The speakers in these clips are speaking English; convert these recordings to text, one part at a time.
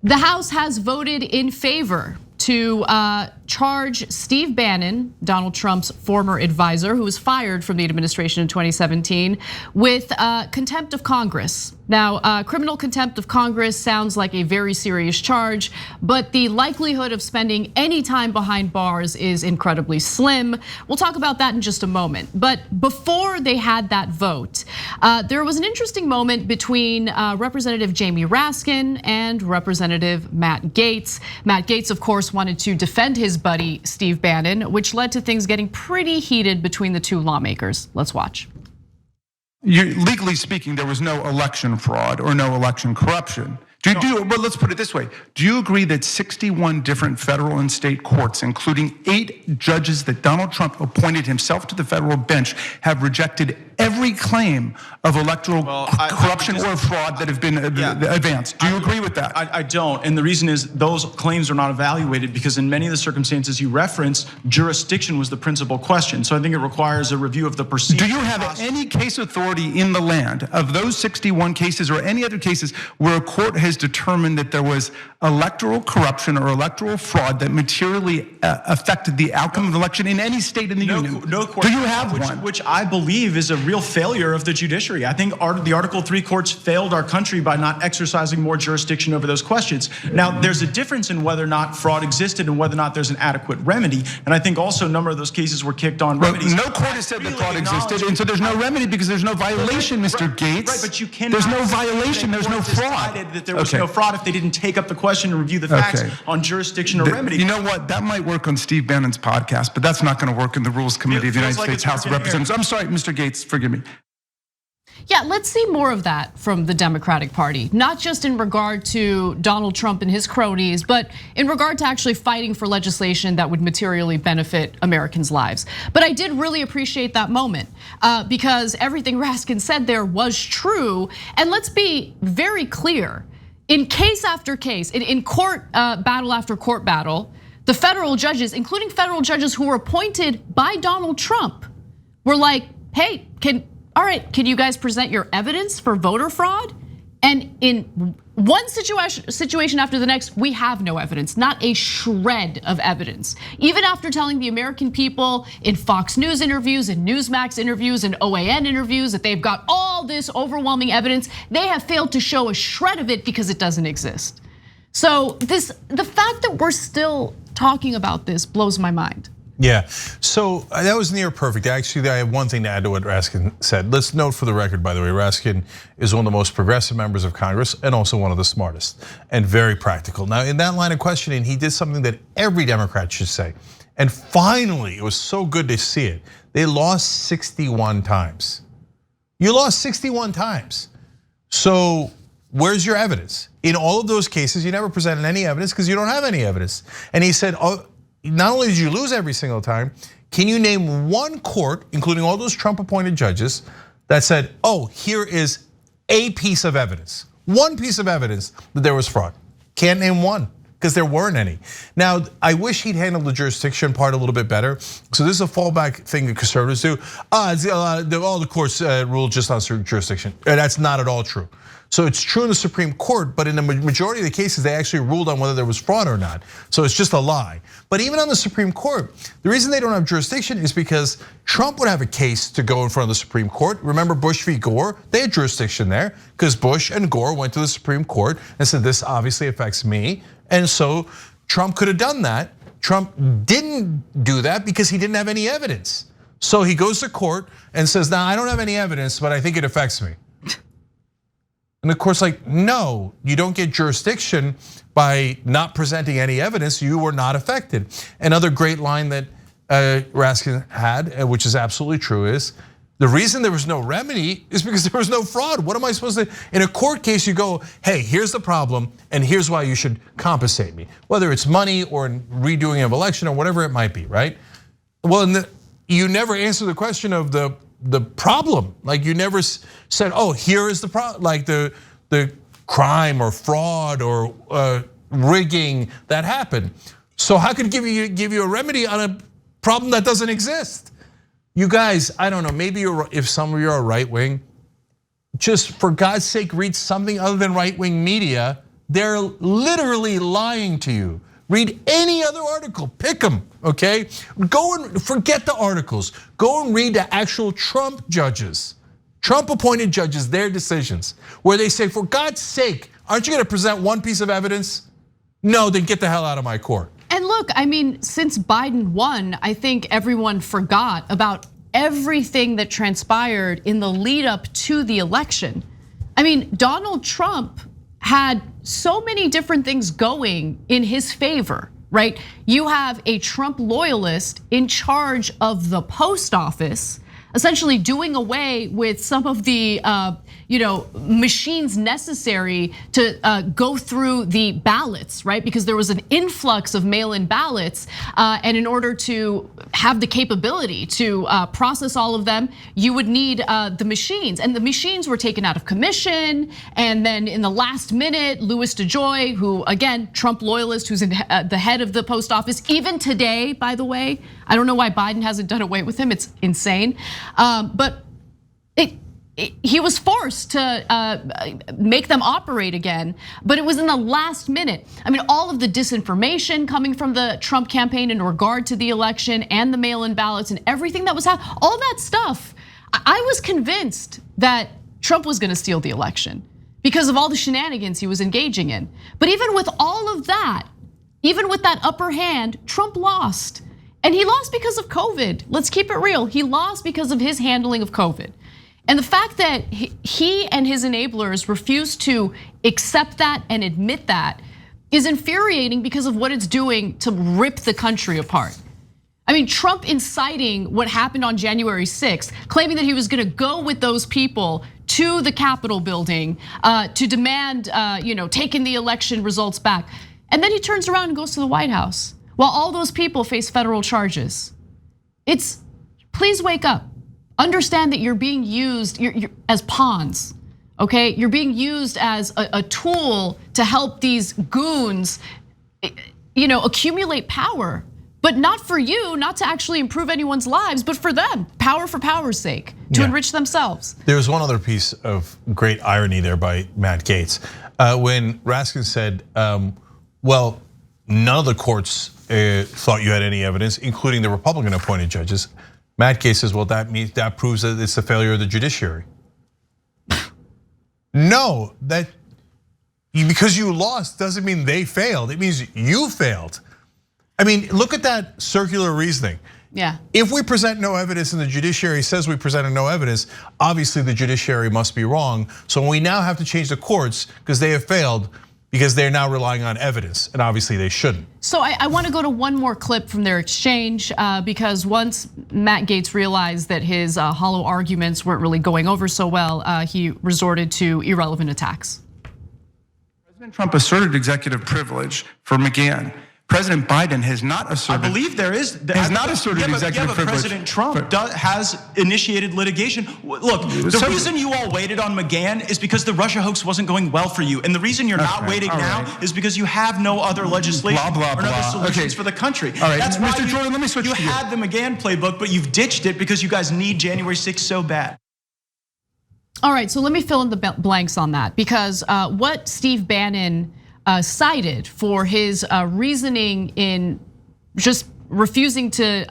The House has voted in favor to charge Steve Bannon, Donald Trump's former advisor, who was fired from the administration in 2017, with contempt of Congress. Now, criminal contempt of Congress sounds like a very serious charge, but the likelihood of spending any time behind bars is incredibly slim. We'll talk about that in just a moment. But before they had that vote, there was an interesting moment between Representative Jamie Raskin and Representative Matt Gaetz. Matt Gaetz, of course, wanted to defend his buddy Steve Bannon, which led to things getting pretty heated between the two lawmakers. Let's watch. Legally speaking, there was no election fraud or no election corruption. But let's put it this way. Do you agree that 61 different federal and state courts, including 8 judges that Donald Trump appointed himself to the federal bench, have rejected every claim of electoral corruption or fraud that have been advanced? Do you agree with that? I don't, and the reason is those claims are not evaluated because in many of the circumstances you reference, jurisdiction was the principal question. So I think it requires a review of the procedure. Do you have any case authority in the land of those 61 cases or any other cases where a court has determined that there was electoral corruption or electoral fraud that materially affected the outcome of the election in any state in the union? No court. Do you have one? Which I believe is a real failure of the judiciary. I think the Article 3 courts failed our country by not exercising more jurisdiction over those questions. Now, there's a difference in whether or not fraud existed and whether or not there's an adequate remedy. And I think also a number of those cases were kicked on remedies. No court has said that fraud existed, and so there's no remedy because there's no violation, Mr. Gaetz. Right, but you cannot. There's no violation. There's no fraud. That there was no fraud if they didn't take up the question and review the facts on jurisdiction or remedy. You know what? That might work on Steve Bannon's podcast, but that's not going to work in the Rules Committee of the United States House of Representatives. I'm sorry, Mr. Gaetz, forgive me. Yeah, let's see more of that from the Democratic Party, not just in regard to Donald Trump and his cronies, but in regard to actually fighting for legislation that would materially benefit Americans' lives. But I did really appreciate that moment because everything Raskin said there was true. And let's be very clear, in case after case, in court battle after court battle, the federal judges, including federal judges who were appointed by Donald Trump, were like, hey, all right, can you guys present your evidence for voter fraud? And in one situation after the next, we have no evidence, not a shred of evidence. Even after telling the American people in Fox News interviews and Newsmax interviews and OAN interviews that they've got all this overwhelming evidence, they have failed to show a shred of it because it doesn't exist. So the fact that we're still talking about this blows my mind. Yeah, so that was near perfect. Actually, I have one thing to add to what Raskin said. Let's note for the record, by the way, Raskin is one of the most progressive members of Congress and also one of the smartest and very practical. Now, in that line of questioning, he did something that every Democrat should say. And finally, it was so good to see it. They lost 61 times. You lost 61 times. So where's your evidence? In all of those cases, you never presented any evidence because you don't have any evidence. And he said, not only did you lose every single time, can you name one court, including all those Trump-appointed judges, that said, here is a piece of evidence, one piece of evidence that there was fraud? Can't name one, because there weren't any. Now, I wish he'd handled the jurisdiction part a little bit better. So this is a fallback thing that conservatives do. All the courts rule just on certain jurisdiction. That's not at all true. So it's true in the Supreme Court, but in the majority of the cases, they actually ruled on whether there was fraud or not. So it's just a lie. But even on the Supreme Court, the reason they don't have jurisdiction is because Trump would have a case to go in front of the Supreme Court. Remember Bush v. Gore? They had jurisdiction there because Bush and Gore went to the Supreme Court and said, this obviously affects me. And so Trump could have done that. Trump didn't do that because he didn't have any evidence. So he goes to court and says, I don't have any evidence, but I think it affects me. And the court's like, no, you don't get jurisdiction by not presenting any evidence. You were not affected. Another great line that Raskin had, which is absolutely true, is the reason there was no remedy is because there was no fraud. What am I supposed to, in a court case, you go, hey, here's the problem, and here's why you should compensate me. Whether it's money or redoing of election or whatever it might be, right? Well, you never answer the question of the problem. Like you never said, here is the problem, like the crime or fraud or rigging that happened. So how could it give you a remedy on a problem that doesn't exist? You guys, I don't know, maybe if some of you are right wing, just for God's sake, read something other than right wing media They're literally lying to you. Read any other article, pick them, okay? Go and forget the articles. Go and read the actual Trump judges, Trump appointed judges, their decisions, where they say, for God's sake, aren't you gonna present one piece of evidence? No, then get the hell out of my court. And look, I mean, since Biden won, I think everyone forgot about everything that transpired in the lead up to the election. I mean, Donald Trump had so many different things going in his favor, right? You have a Trump loyalist in charge of the post office, essentially doing away with some of the machines necessary to go through the ballots, right? Because there was an influx of mail-in ballots, and in order to have the capability to process all of them, you would need the machines, and the machines were taken out of commission. And then in the last minute, Louis DeJoy, who again, Trump loyalist, who's the head of the post office, even today, by the way, I don't know why Biden hasn't done away with him. It's insane, but he was forced to make them operate again, but it was in the last minute. I mean, all of the disinformation coming from the Trump campaign in regard to the election and the mail-in ballots and everything that was happening, all that stuff. I was convinced that Trump was gonna steal the election because of all the shenanigans he was engaging in. But even with all of that, even with that upper hand, Trump lost. And he lost because of COVID. Let's keep it real. He lost because of his handling of COVID. And the fact that he and his enablers refused to accept that and admit that is infuriating because of what it's doing to rip the country apart. I mean, Trump inciting what happened on January 6th, claiming that he was gonna go with those people to the Capitol building to demand taking the election results back. And then he turns around and goes to the White House while all those people face federal charges. Please wake up. Understand that you're being used as pawns, okay? You're being used as a tool to help these goons, accumulate power, but not for you, not to actually improve anyone's lives, but for them, power for power's sake, to enrich themselves. There's one other piece of great irony there by Matt Gaetz. When Raskin said, well, none of the courts thought you had any evidence, including the Republican appointed judges. Matt Gaetz says, well, that proves that it's the failure of the judiciary. No, because you lost doesn't mean they failed. It means you failed. I mean, look at that circular reasoning. Yeah. If we present no evidence and the judiciary says we presented no evidence, obviously the judiciary must be wrong. So we now have to change the courts because they have failed, because they're now relying on evidence, and obviously they shouldn't. So I want to go to one more clip from their exchange, because once Matt Gaetz realized that his hollow arguments weren't really going over so well, he resorted to irrelevant attacks. President Trump asserted executive privilege for McGahn. President Biden has not asserted. I believe there is. Has not asserted executive privilege. President Trump has initiated litigation. Look, the reason you all waited on McGahn is because the Russia hoax wasn't going well for you, and the reason you're not waiting now is because you have no other legislation or other solutions for the country. All right, that's why Mr. Jordan, let me switch to you. You had the McGahn playbook, but you've ditched it because you guys need January 6th so bad. All right, so let me fill in the blanks on that, because what Steve Bannon cited for his reasoning in just refusing to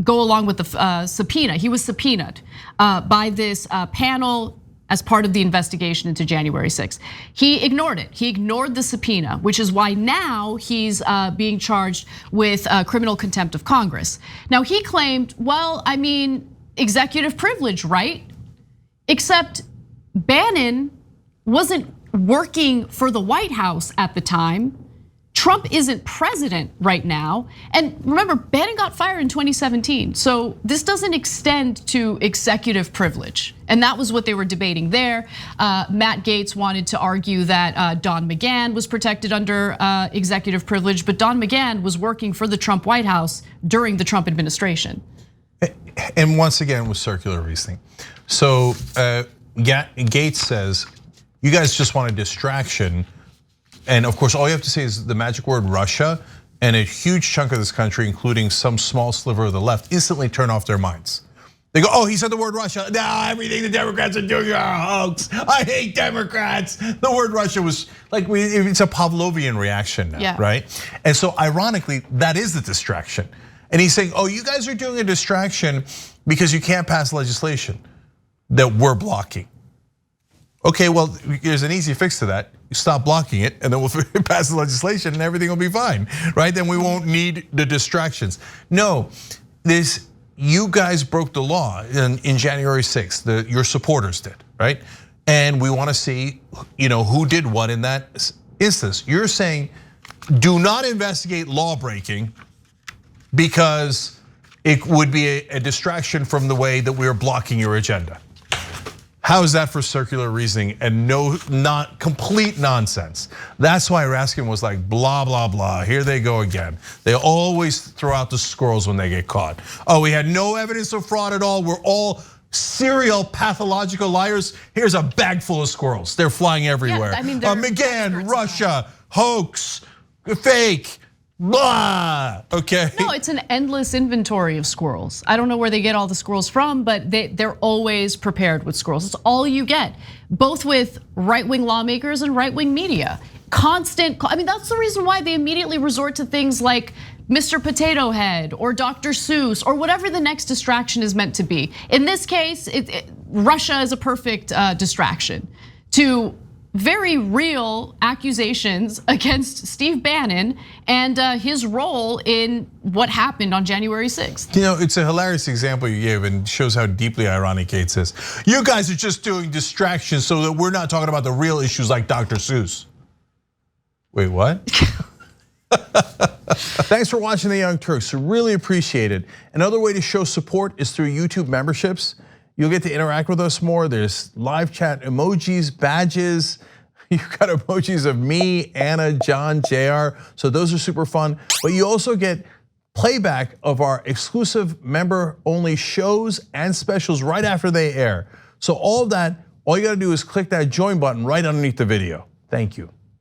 go along with the subpoena. He was subpoenaed by this panel as part of the investigation into January 6th. He ignored it. He ignored the subpoena, which is why now he's being charged with criminal contempt of Congress. Now he claimed, well, I mean, executive privilege, right? Except Bannon wasn't working for the White House at the time. Trump isn't president right now. And remember, Bannon got fired in 2017. So this doesn't extend to executive privilege. And that was what they were debating there. Matt Gaetz wanted to argue that Don McGahn was protected under executive privilege, but Don McGahn was working for the Trump White House during the Trump administration. And once again, with circular reasoning. So Gaetz says, you guys just want a distraction. And of course, all you have to say is the magic word Russia, and a huge chunk of this country, including some small sliver of the left, instantly turn off their minds. They go, oh, he said the word Russia. No, everything the Democrats are doing are a hoax. I hate Democrats. The word Russia was like, it's a Pavlovian reaction now, right? And so ironically, that is the distraction. And he's saying, oh, you guys are doing a distraction because you can't pass legislation that we're blocking. Okay, well, there's an easy fix to that. You stop blocking it, and then we'll pass the legislation, and everything will be fine, right? Then we won't need the distractions. No, you guys broke the law in January 6th. Your supporters did, right? And we want to see, who did what in that instance. You're saying, do not investigate law breaking because it would be a distraction from the way that we are blocking your agenda. How is that for circular reasoning and not complete nonsense? That's why Raskin was like, blah, blah, blah, here they go again. They always throw out the squirrels when they get caught. Oh, we had no evidence of fraud at all. We're all serial pathological liars. Here's a bag full of squirrels. They're flying everywhere. Yeah, I mean, McGahn, Russia, hoax, fake. Blah, okay. No, it's an endless inventory of squirrels. I don't know where they get all the squirrels from, but they're always prepared with squirrels. It's all you get, both with right-wing lawmakers and right-wing media. Constant, I mean, that's the reason why they immediately resort to things like Mr. Potato Head or Dr. Seuss or whatever the next distraction is meant to be. In this case, Russia is a perfect distraction to very real accusations against Steve Bannon and his role in what happened on January 6th. It's a hilarious example you gave and shows how deeply ironic Gaetz is. You guys are just doing distractions so that we're not talking about the real issues like Dr. Seuss. Wait, what? Thanks for watching The Young Turks, really appreciate it. Another way to show support is through YouTube memberships. You'll get to interact with us more. There's live chat emojis, badges. You've got emojis of me, Anna, John, JR. So those are super fun. But you also get playback of our exclusive member-only shows and specials right after they air. So all of that, all you gotta do is click that join button right underneath the video. Thank you.